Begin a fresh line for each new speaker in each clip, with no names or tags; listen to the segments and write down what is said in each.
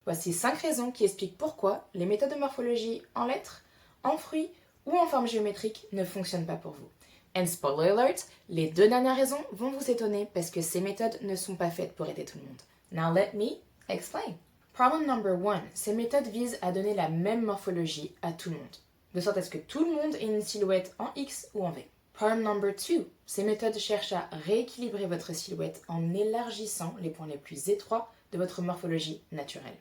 Voici 5 raisons qui expliquent pourquoi les méthodes de morphologie en lettres, en fruits ou en forme géométrique ne fonctionnent pas pour vous. And spoiler alert, les 2 dernières raisons vont vous étonner parce que ces méthodes ne sont pas faites pour aider tout le monde. Now let me explain. Problem number 1. Ces méthodes visent à donner la même morphologie à tout le monde, de sorte à ce que tout le monde ait une silhouette en X ou en V. Problem number 2. Ces méthodes cherchent à rééquilibrer votre silhouette en élargissant les points les plus étroits de votre morphologie naturelle.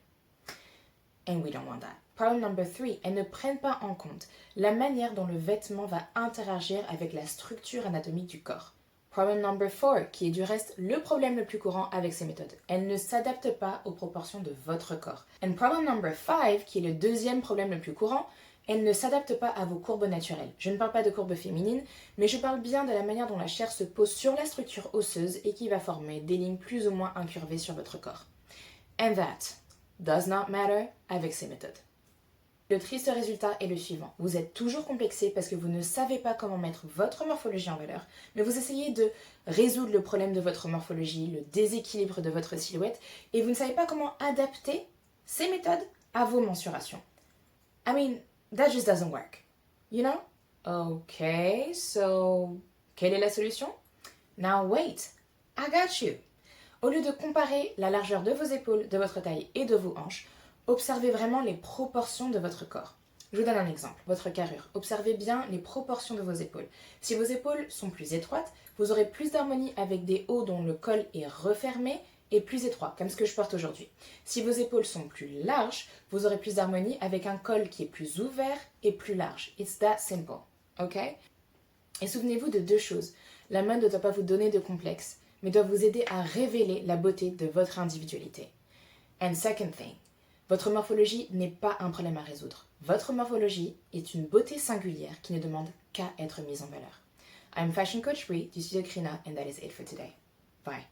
And we don't want that. Problem number 3. Elles ne prennent pas en compte la manière dont le vêtement va interagir avec la structure anatomique du corps. Problem number 4, qui est du reste le problème le plus courant avec ces méthodes. Elles ne s'adaptent pas aux proportions de votre corps. And problem number 5, qui est le deuxième problème le plus courant, elles ne s'adaptent pas à vos courbes naturelles. Je ne parle pas de courbes féminines, mais je parle bien de la manière dont la chair se pose sur la structure osseuse et qui va former des lignes plus ou moins incurvées sur votre corps. And that does not matter avec ces méthodes. Le triste résultat est le suivant. Vous êtes toujours complexé parce que vous ne savez pas comment mettre votre morphologie en valeur, mais vous essayez de résoudre le problème de votre morphologie, le déséquilibre de votre silhouette, et vous ne savez pas comment adapter ces méthodes à vos mensurations. I mean, that just doesn't work. You know? Okay, so quelle est la solution? Now wait, I got you. Au lieu de comparer la largeur de vos épaules, de votre taille et de vos hanches, observez vraiment les proportions de votre corps. Je vous donne un exemple, votre carrure. Observez bien les proportions de vos épaules. Si vos épaules sont plus étroites, vous aurez plus d'harmonie avec des hauts dont le col est refermé et plus étroit, comme ce que je porte aujourd'hui. Si vos épaules sont plus larges, vous aurez plus d'harmonie avec un col qui est plus ouvert et plus large. It's that simple, ok? Et souvenez-vous de 2 choses. La mode ne doit pas vous donner de complexe, mais doit vous aider à révéler la beauté de votre individualité. And second thing, votre morphologie n'est pas un problème à résoudre. Votre morphologie est une beauté singulière qui ne demande qu'à être mise en valeur. I'm Fashion Coach Brie du studio Krina and that is it for today. Bye.